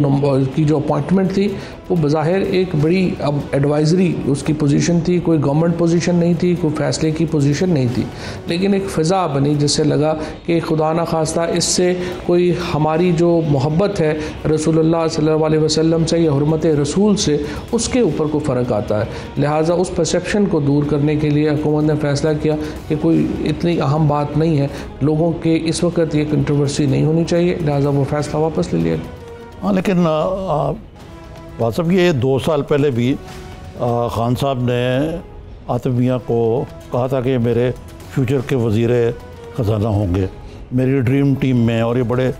अपॉइंटमेंट थी वो बज़ाहिर एक बड़ी अब एडवाइज़री उसकी पोजीशन थी, कोई गवर्नमेंट पोजीशन नहीं थी, कोई फ़ैसले की पोजीशन नहीं थी, लेकिन एक फ़िज़ा बनी जिससे लगा कि खुदा न खास्ता इससे कोई हमारी जो मोहब्बत है रसूलुल्लाह सल्लल्लाहु अलैहि वसल्लम से या हुर्मत रसूल से, उसके ऊपर कोई फ़र्क आता है। लिहाजा उस परसेप्शन को दूर करने के लिए हुकूमत ने फ़ैसला किया कि कोई इतनी अहम बात नहीं है, लोगों के इस वक्त ये कंट्रोवर्सी नहीं होनी चाहिए, लिहाजा वो फ़ैसला वापस ले लिया। हाँ, लेकिन वास्तव ये 2 साल पहले भी खान साहब ने आतिफ मियाँ को कहा था कि मेरे फ्यूचर के वज़ीर ख़जाना होंगे मेरी ड्रीम टीम में, और ये बड़े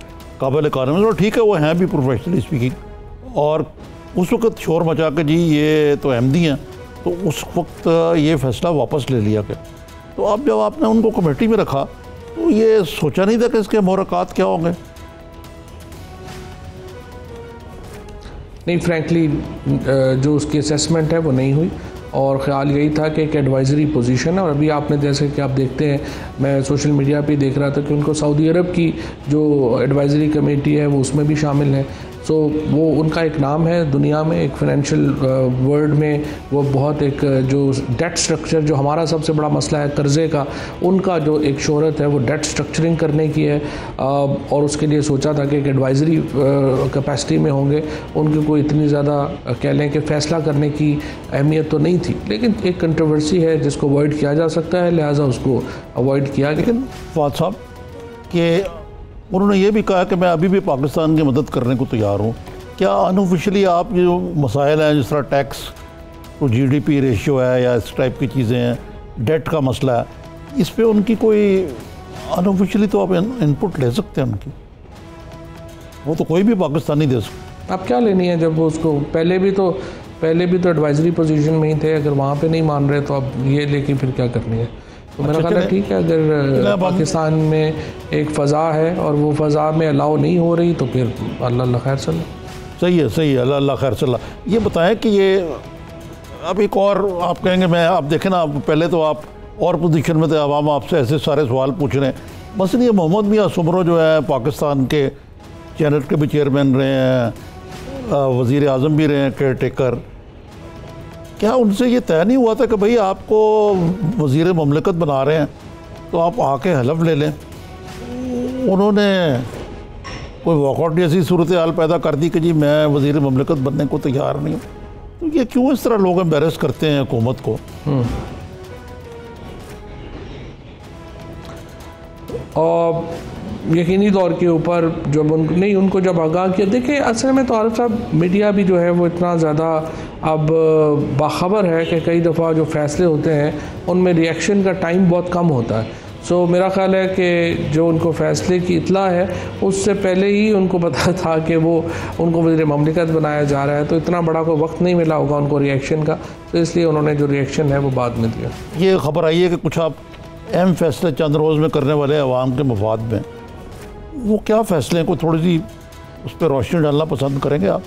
काबिल कारम हैं। और ठीक है, वो हैं भी प्रोफेशनली स्पीकिंग, और उस वक्त शोर मचा के जी ये तो अहमदी हैं, तो उस वक्त ये फ़ैसला वापस ले लिया गया। तो अब जब आपने उनको कमेटी में रखा तो ये सोचा नहीं था कि इसके मुहर्रकात क्या होंगे? नहीं, फ्रैंकली जो उसकी असेसमेंट है वो नहीं हुई और ख़्याल यही था कि एक एडवाइज़री पोजीशन है। और अभी आपने जैसे कि आप देखते हैं, मैं सोशल मीडिया पे देख रहा था कि उनको सऊदी अरब की जो एडवाइज़री कमेटी है वो उसमें भी शामिल है। सो वो उनका एक नाम है दुनिया में, एक फ़ाइनेंशियल वर्ल्ड में वो बहुत एक जो डेट स्ट्रक्चर, जो हमारा सबसे बड़ा मसला है कर्ज़े का, उनका जो एक शोहरत है वो डेट स्ट्रक्चरिंग करने की है। और उसके लिए सोचा था कि एक एडवाइज़री कैपेसिटी में होंगे। उनकी कोई इतनी ज़्यादा कह लें कि फ़ैसला करने की अहमियत तो नहीं थी, लेकिन एक कंट्रोवर्सी है जिसको अवॉइड किया जा सकता है, लिहाजा उसको अवॉइड किया। लेकिन फवाद साहब के उन्होंने ये भी कहा कि मैं अभी भी पाकिस्तान की मदद करने को तैयार हूँ। क्या अनऑफिशियली आप जो मसाइल हैं, जिस तरह टैक्स तो GDP रेशियो है या इस टाइप की चीज़ें हैं, डेट का मसला है, इस पे उनकी कोई अनऑफिशियली तो आप इनपुट ले सकते हैं उनकी? वो तो कोई भी पाकिस्तानी दे सकता। आप क्या लेनी है, जब वो उसको पहले भी तो एडवाइजरी पोजीशन में ही थे। अगर वहाँ पे नहीं मान रहे तो अब ये लेके फिर क्या करनी है? तो मेरा ख्याल है ठीक है, अगर पाकिस्तान में एक फ़ज़ा है और वो फ़ज़ा में अलाउ नहीं हो रही तो फिर अल्लाह खैर चला। सही है, अल्लाह खैर चला। ये बताएं कि ये अब एक और आप कहेंगे, मैं आप देखें ना, पहले तो आप और पोजीशन में थे, आवाम आपसे ऐसे सारे सवाल पूछ रहे हैं। मसलन ये मोहम्मद मियाँ सुमरो जो है पाकिस्तान के सेनेट के भी चेयरमैन रहे हैं, वज़ीर आज़म भी रहे हैं, केयर टेकर, क्या उनसे ये तय नहीं हुआ था कि भाई आपको वज़ीर ममलकत बना रहे हैं तो आप आके हलफ ले लें? उन्होंने कोई वॉकआउट जैसी सूरत हाल पैदा कर दी कि जी मैं वज़ीर ममलकत बनने को तैयार नहीं हूँ। तो ये क्यों इस तरह लोग एम्बेरस करते हैं हुकूमत को? और यकीनी तौर के ऊपर जब उनको जब आगाह किया, देखिए असल में तो आरिफ साहब मीडिया भी जो है वो इतना ज़्यादा अब बाखबर है कि कई दफ़ा जो फ़ैसले होते हैं उनमें रिएक्शन का टाइम बहुत कम होता है। सो मेरा ख़्याल है कि जो उनको फ़ैसले की इत्ला है उससे पहले ही उनको पता था कि वो उनको वज़ीर ममलिकत बनाया जा रहा है, तो इतना बड़ा कोई वक्त नहीं मिला होगा उनको रिएक्शन का, तो इसलिए उन्होंने जो रिएक्शन है वो बाद में दिया। ये खबर आई है कि कुछ आप अहम फैसले चंद रोज़ में करने वाले अवाम के मफाद में, वो क्या फ़ैसले हैं? कोई थोड़ी सी उस पर रोशनी डालना पसंद करेंगे आप?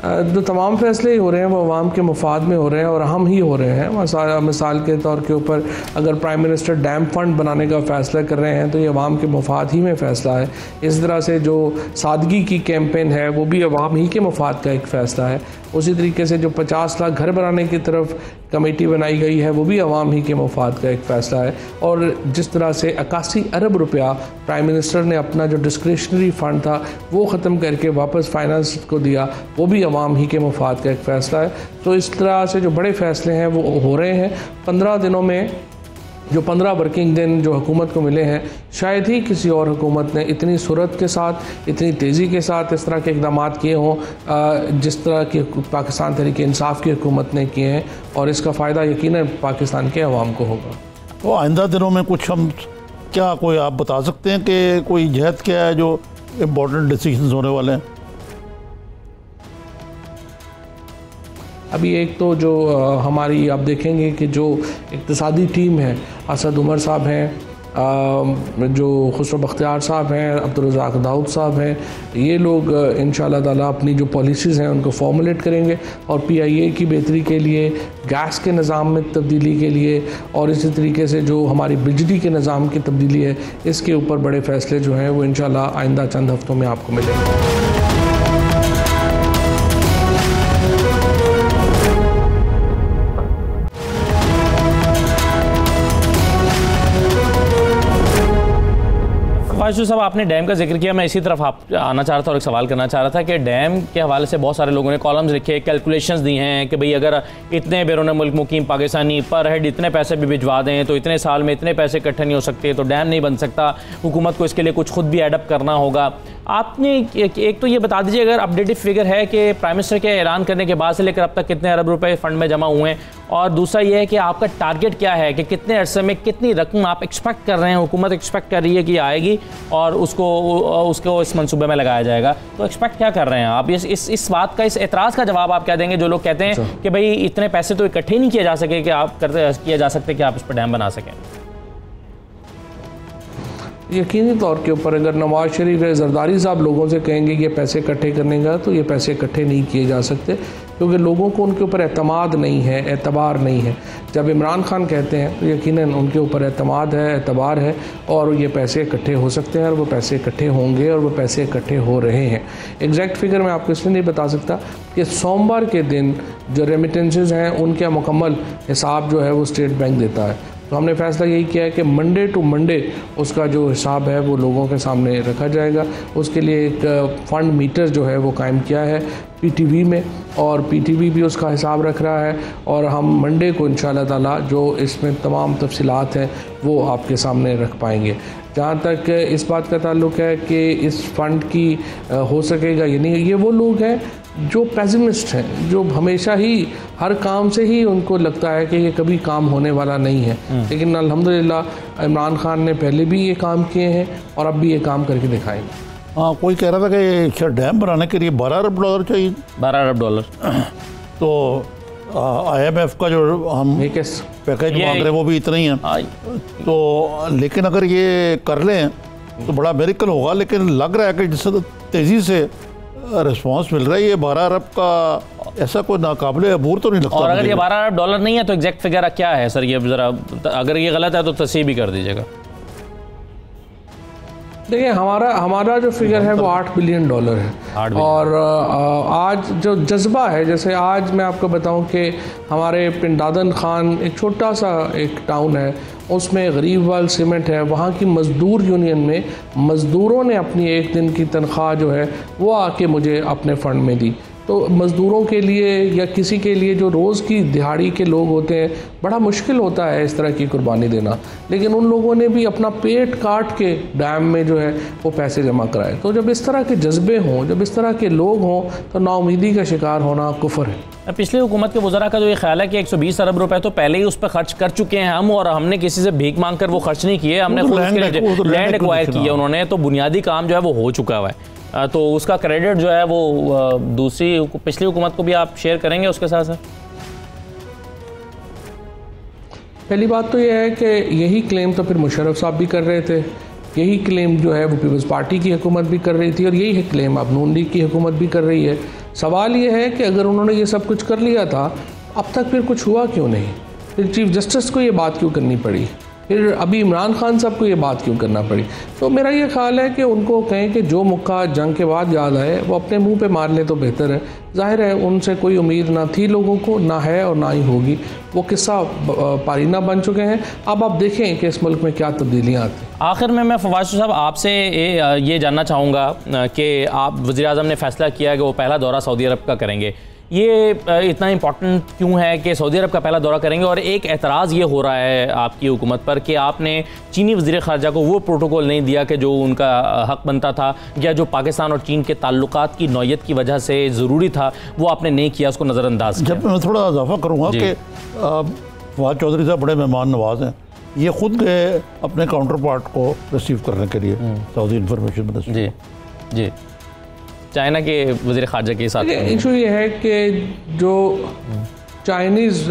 जो तमाम फैसले ही हो रहे हैं वो अवाम के मुफाद में हो रहे हैं और हम ही हो रहे हैं। मिसाल के तौर के ऊपर अगर प्राइम मिनिस्टर डैम फंड बनाने का फ़ैसला कर रहे हैं तो ये अवाम के मुफाद ही में फ़ैसला है। इस तरह से जो सादगी की कैंपेन है वो भी अवाम ही के मुफाद का एक फ़ैसला है। उसी तरीके से जो 50 लाख घर बनाने की तरफ कमेटी बनाई गई है वो भी अवाम ही के मुफाद का एक फ़ैसला है। और जिस तरह से 81 अरब रुपया प्राइम मिनिस्टर ने अपना जो डिस्क्रिशनरी फ़ंड था वो ख़त्म करके वापस फाइनेंस को दिया, वो भी अवाम ही के मुफाद का एक फ़ैसला है। तो इस तरह से जो बड़े फ़ैसले हैं वो हो रहे हैं। 15 दिनों में जो 15 वर्किंग दिन जो हुकूमत को मिले हैं, शायद ही किसी और हुकूमत ने इतनी सूरत के साथ, इतनी तेज़ी के साथ इस तरह के इक़दाम किए हों जिस तरह की पाकिस्तान तहरीक इंसाफ की हुकूमत ने किए हैं, और इसका फ़ायदा यकीनन पाकिस्तान के अवाम को होगा। तो आइंदा दिनों में कुछ हम क्या कोई आप बता सकते हैं कि कोई जहद क्या है जो इम्पोर्टेंट डिसीजंस होने वाले हैं? अभी एक तो जो हमारी आप देखेंगे कि जो इक़्तिसादी टीम है, असद उमर साहब हैं, जो खुसरो बख्तियार साहब हैं, अब्दुल रज़ाक दाऊद साहब हैं, ये लोग इंशाअल्लाह ताला अपनी जो पॉलिसीज़ हैं उनको फॉर्मुलेट करेंगे और PIA की बेहतरी के लिए, गैस के निज़ाम में तब्दीली के लिए और इसी तरीके से जो हमारी बिजली के निज़ाम की तब्दीली है, इसके ऊपर बड़े फ़ैसले जो हैं वो इंशाअल्लाह आइंदा चंद हफ्तों में आपको मिलेंगे। फाइज़ साहब, आपने डैम का जिक्र किया, मैं इसी तरफ आप आना चाह रहा था और एक सवाल करना चाह रहा था कि डैम के हवाले से बहुत सारे लोगों ने कॉलम्स लिखे, कैलकुलेशंस दी हैं कि भाई अगर इतने बैरून मुल्क मुकीम पाकिस्तानी पर हेड इतने पैसे भी भिजवा दें तो इतने साल में इतने पैसे इकट्ठे नहीं हो सकते, तो डैम नहीं बन सकता, हुकूमत को इसके लिए कुछ खुद भी एडअप करना होगा। आपने एक तो ये बता दीजिए अगर अपडेटेड फिगर है कि प्राइम मिनिस्टर के ऐलान करने के बाद से लेकर अब तक कितने अरब रुपए फ़ंड में जमा हुए हैं, और दूसरा ये है कि आपका टारगेट क्या है कि कितने अरसे में कितनी रकम आप एक्सपेक्ट कर रहे हैं, हुकूमत एक्सपेक्ट कर रही है कि आएगी और उसको इस मंसूबे में लगाया जाएगा, तो एक्सपेक्ट क्या कर रहे हैं आप? इस बात का, इस एतराज़ का जवाब आप क्या देंगे जो लोग कहते हैं कि भाई इतने पैसे तो इकट्ठे नहीं किए जा सके कि आप किया जा सकते कि आप इस पर डैम बना सकें? यकीनी तौर के ऊपर अगर नवाज शरीफ या जरदारी साहब लोगों से कहेंगे कि ये पैसे इकट्ठे करने का, तो ये पैसे इकट्ठे नहीं किए जा सकते क्योंकि लोगों को उनके ऊपर एतमाद नहीं है, एतबार नहीं है। जब इमरान खान कहते हैं तो यकीनन उनके ऊपर एतमाद है, एतबार है और ये पैसे इकट्ठे हो सकते हैं और वो पैसे इकट्ठे होंगे और वो पैसे इकट्ठे हो रहे हैं। एग्जैक्ट फिगर मैं आपको इसलिए नहीं बता सकता कि सोमवार के दिन जो रेमिटेंसेस हैं उनका मुकम्मल हिसाब जो है वो स्टेट बैंक देता है। तो हमने फ़ैसला यही किया है कि मंडे टू मंडे उसका जो हिसाब है वो लोगों के सामने रखा जाएगा। उसके लिए एक फ़ंड मीटर जो है वो कायम किया है PTV में, और PTV भी उसका हिसाब रख रहा है, और हम मंडे को इंशाअल्लाह ताला जो इसमें तमाम तफसीलात हैं वो आपके सामने रख पाएंगे। जहाँ तक इस बात का ताल्लुक़ है कि इस फ़ंड की हो सकेगा या नहीं, ये वो लोग हैं जो पेसिमिस्ट हैं, जो हमेशा ही हर काम से ही उनको लगता है कि ये कभी काम होने वाला नहीं है। लेकिन अल्हम्दुलिल्लाह इमरान खान ने पहले भी ये काम किए हैं और अब भी ये काम करके दिखाएंगे। हाँ, कोई कह रहा था कि डैम बनाने के लिए $12 अरब चाहिए। $12 अरब। तो IMF का जो हम पैकेज मांग रहे हैं वो भी इतना ही है। तो लेकिन अगर ये कर लें तो बड़ा मेरिकल होगा, लेकिन लग रहा है कि जिस तेज़ी से रिस्पांस मिल रहा है ये $12 अरब का ऐसा कोई नाकाबिले अबूर तो नहीं लगता। और अगर ये $12 अरब नहीं है तो एग्जैक्ट फिगर क्या है सर? ये ज़रा अगर ये गलत है तो तस्सीह भी कर दीजिएगा। देखिए हमारा जो फिगर है वो $8 बिलियन है। और आज जो जज्बा है, जैसे आज मैं आपको बताऊं कि हमारे पिंडादन खान एक छोटा सा एक टाउन है, उसमें गरीबवाल सीमेंट है, वहाँ की मज़दूर यूनियन में मज़दूरों ने अपनी एक दिन की तनख्वाह जो है वो आके मुझे अपने फ़ंड में दी। तो मज़दूरों के लिए या किसी के लिए जो रोज़ की दिहाड़ी के लोग होते हैं बड़ा मुश्किल होता है इस तरह की कुर्बानी देना, लेकिन उन लोगों ने भी अपना पेट काट के डैम में जो है वो पैसे जमा कराए। तो जब इस तरह के जज्बे हों, जब इस तरह के लोग हों, तो नाउमीदी का शिकार होना कुफ्र है। पिछली हुकूमत के वज़रा का जो ये ख्याल है कि 120 अरब रुपए तो पहले ही उस पर खर्च कर चुके हैं हम, और हमने किसी से भीख मांग कर वो खर्च नहीं किए, हमने खुद लैंड एक्वायर किया उन्होंने, तो बुनियादी काम जो है वो हो चुका हुआ है। तो उसका क्रेडिट जो है वो दूसरी पिछली हुकूमत को भी आप शेयर करेंगे उसके साथ साथ? पहली बात तो यह है कि यही क्लेम तो फिर मुशर्रफ साहब भी कर रहे थे यही क्लेम जो है वो पीपल्स पार्टी की हुकूमत भी कर रही थी और यही क्लेम अब नून लीग की हुकूमत भी कर रही है। सवाल ये है कि अगर उन्होंने ये सब कुछ कर लिया था, अब तक फिर कुछ हुआ क्यों नहीं? फिर चीफ जस्टिस को ये बात क्यों करनी पड़ी? फिर अभी इमरान खान साहब को ये बात क्यों करना पड़ी? तो मेरा ये ख्याल है कि उनको कहें कि जो मुक्का जंग के बाद याद आए वो अपने मुंह पे मार ले तो बेहतर है। जाहिर है उनसे कोई उम्मीद ना थी लोगों को, ना है और ना ही होगी। वो किस्सा पारीना बन चुके हैं। अब आप देखें कि इस मुल्क में क्या तब्दीलियाँ आती हैं। आखिर में मैं फवाद साहब आपसे ये जानना चाहूँगा कि आप वज़ीर-ए-आज़म ने फ़ैसला किया कि वो पहला दौरा सऊदी अरब का करेंगे। ये इतना इम्पोर्टेंट क्यों है कि सऊदी अरब का पहला दौरा करेंगे? और एक एतराज़ ये हो रहा है आपकी हुकूमत पर कि आपने चीनी वज़ीर ख़ारजा को वो प्रोटोकॉल नहीं दिया कि जो उनका हक़ बनता था, या जो पाकिस्तान और चीन के ताल्लुकात की नौयत की वजह से ज़रूरी था वो आपने नहीं किया, उसको नज़रअंदाज किया। जब मैं थोड़ा इजाफा करूँगा कि फवाद चौधरी साहब बड़े मेहमान नवाज हैं। ये खुद गए अपने काउंटर पार्ट को रिसीव करने के लिए सऊदी इंफॉर्मेशन मिनिस्टर। जी जी, चाइना के वज़ीर ख़ारजा के साथ इशू ये है कि जो चाइनीज़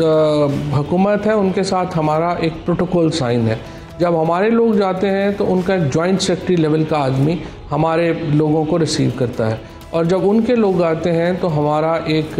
हुकूमत है उनके साथ हमारा एक प्रोटोकॉल साइन है। जब हमारे लोग जाते हैं तो उनका एक जॉइंट सेक्रेटरी लेवल का आदमी हमारे लोगों को रिसीव करता है, और जब उनके लोग आते हैं तो हमारा एक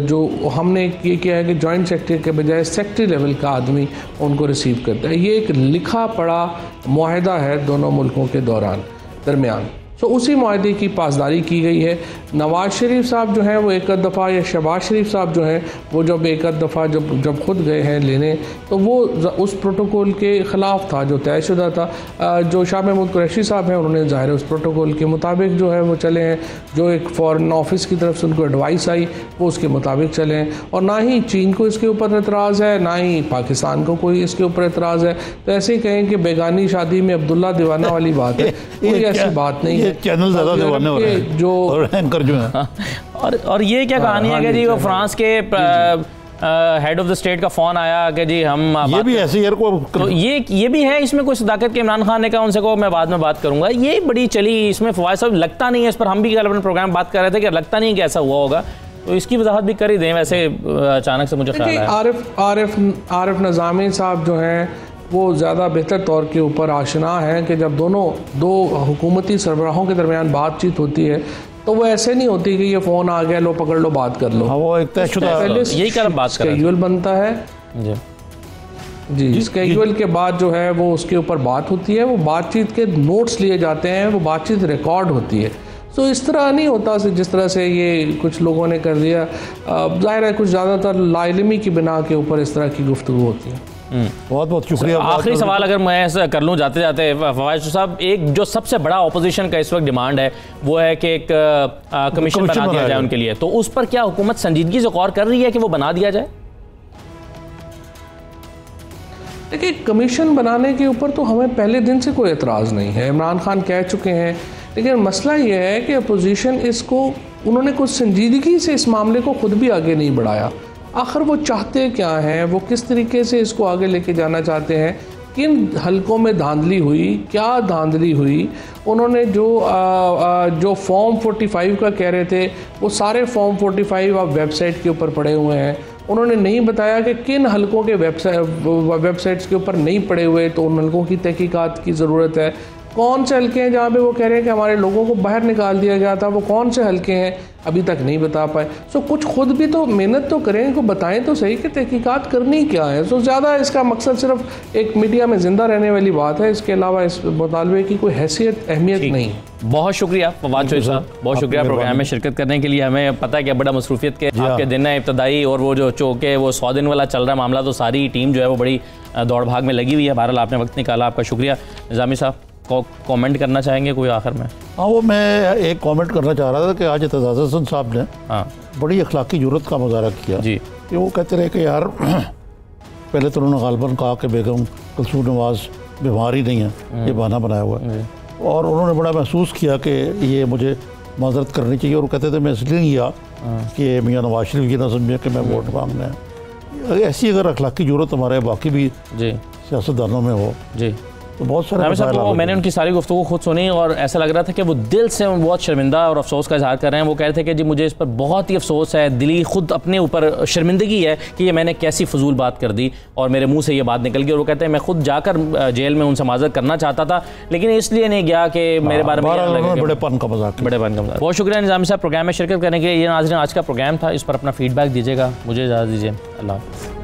जो हमने ये किया है कि जॉइंट सेक्रेटरी के बजाय सेक्रेटरी लेवल का आदमी उनको रिसीव करता है। ये एक लिखा पढ़ा मुआहदा है दोनों मुल्कों के दरमियान। तो उसी मुआहदे की पासदारी की गई है। नवाज़ शरीफ साहब जो हैं वो एक दफ़ा, या शहबाज शरीफ साहब जो हैं वो जब एक दफ़ा जब खुद गए हैं लेने, तो वो उस प्रोटोकॉल के ख़िलाफ़ था जो तयशुदा था। जो शाह महमूद कुरैशी साहब हैं उन्होंने ज़ाहिर उस प्रोटोकॉल के मुताबिक जो है वो चले हैं। जो एक फ़ॉरेन ऑफिस की तरफ से उनको एडवाइस आई वो उसके मुताबिक चले हैं, और ना ही चीन को इसके ऊपर एतराज़ है, ना ही पाकिस्तान को कोई इसके ऊपर एतराज़ है। तो ऐसे ही कहें कि बेगानी शादी में अब्दुल्ला दीवाना वाली बात है, कोई ऐसी बात नहीं है। चैनल ज़्यादा दीवाने हो रहे हैं जो एंकर जो हैं। और ये क्या कहानी है कि जी वो फ्रांस के हेड ऑफ द स्टेट का फ़ोन आया कि जी हम ये भी ऐसे यार को तो ये भी है इसमें कोई सदाकत के। इमरान खान ने कहा उनसे को मैं बाद में बात करूंगा, ये बड़ी चली इसमें। फवाद साहब लगता नहीं है, इस पर हम भी कल अपने प्रोग्राम बात कर रहे थे कि लगता नहीं कि ऐसा हुआ होगा, तो इसकी वजाहत भी कर ही दें। वैसे अचानक से मुझे ख्याल है आरिफ नज़ामी साहब जो हैं वो ज़्यादा बेहतर तौर के ऊपर आशना है कि जब दो हुकूमती सरबराहों के दरमियान बातचीत होती है तो वो ऐसे नहीं होती कि ये फ़ोन आ गया लो पकड़ लो बात कर लो। हाँ, वो एक तयशुदा यही कर बात स्केड्यूल बनता है जी स्केड्यूल के बाद जो है वो उसके ऊपर बात होती है, वो बातचीत के नोट्स लिए जाते हैं, वो बातचीत रिकॉर्ड होती है। तो इस तरह नहीं होता जिस तरह से ये कुछ लोगों ने कर दिया। ज़ाहिर है कुछ ज़्यादातर लाइलमी की बिना के ऊपर इस तरह की गुफ्तगू होती है। बहुत बहुत शुक्रिया। आखिरी सवाल अगर मैं ऐसा कर लूँ जाते जाते फवाद साहब, एक जो सबसे बड़ा ऑपोजिशन का इस वक्त डिमांड है वो है कि एक कमीशन बना दिया जाए उनके लिए, तो उस पर क्या हुकूमत संजीदगी से गौर कर रही है कि वो बना दिया जाए? देखिए कमीशन बनाने के ऊपर तो हमें पहले दिन से कोई एतराज़ नहीं है, इमरान खान कह चुके हैं। लेकिन मसला ये है कि अपोजिशन इसको उन्होंने कुछ संजीदगी से इस मामले को खुद भी आगे नहीं बढ़ाया। आखिर वो चाहते क्या हैं, वो किस तरीके से इसको आगे लेके जाना चाहते हैं, किन हलकों में धांधली हुई, क्या धांधली हुई। उन्होंने जो फॉर्म 45 का कह रहे थे वो सारे फॉर्म 45 अब वेबसाइट के ऊपर पड़े हुए हैं। उन्होंने नहीं बताया कि किन हलकों के वेबसाइट्स के ऊपर नहीं पड़े हुए, तो उन हलकों की तहकीकात की ज़रूरत है। कौन से हलके हैं जहाँ पे वो कह रहे हैं कि हमारे लोगों को बाहर निकाल दिया गया था, वो कौन से हलके हैं अभी तक नहीं बता पाए। सो कुछ खुद भी तो मेहनत तो करें, इनको बताएं तो सही कि तहकीकात करनी क्या है। सो ज़्यादा इसका मकसद सिर्फ एक मीडिया में ज़िंदा रहने वाली बात है, इसके अलावा इस मुतालबे की कोई हैसियत अहमियत नहीं। बहुत शुक्रिया फवाद चौधरी साहब, बहुत शुक्रिया प्रोग्राम में शिरकत करने के लिए। हमें पता है कि बड़ा मसरूफियत के आपके दिन है इब्तदाई, और वो जो चौके वो 100 दिन वाला चल रहा है मामला, तो सारी टीम जो है वो बड़ी दौड़ भाग में लगी हुई है। बहरहाल आपने वक्त निकाला, आपका शुक्रिया। निज़ामी साहब कमेंट करना चाहेंगे कोई आखिर में? हाँ, वो मैं एक कमेंट करना चाह रहा था कि आज एतजाज़ हसन साहब ने बड़ी अखलाकी जुर्रत का मुजाहरा किया जी, कि वो कहते रहे कि यार पहले तो उन्होंने गालबन कहा कि बेगम कुलसूम नवाज़ बीमार ही नहीं है, ये बहाना बनाया हुआ है, और उन्होंने बड़ा महसूस किया कि ये मुझे माजरत करनी चाहिए। और वो कहते थे मैं इसलिए नहीं गया कि मियाँ नवाज शरीफ ये ना समझे कि मैं वोट मांगना है। ऐसी अगर अखलाकी जुर्रत हमारे बाकी भी सियासतदानों में हो जी तो बहुत सारे नाज़िम साहब, मसाइल वो मैंने उनकी सारी गुफ्तगू खुद सुनी और ऐसा लग रहा था कि वो दिल से बहुत शर्मिंदा और अफसोस का इजहार कर रहे हैं। वो कह रहे थे कि जी मुझे इस पर बहुत ही अफसोस है, दिली खुद अपने ऊपर शर्मिंदगी है कि ये मैंने कैसी फजूल बात कर दी और मेरे मुंह से ये बात निकल गई। और वो कहते हैं मैं खुद जाकर जेल में उनसे माजरत करना चाहता था, लेकिन इसलिए नहीं गया कि मेरे बारे में बड़ेपन का मजाक। बहुत शुक्रिया निज़ामी साहब प्रोग्राम में शिरकत करने के लिए। ये नाज़रीन आज का प्रोग्राम था, इस पर अपना फीडबैक दीजिएगा। मुझे इजाज़त दीजिए, अल्लाह हाफ़िज़।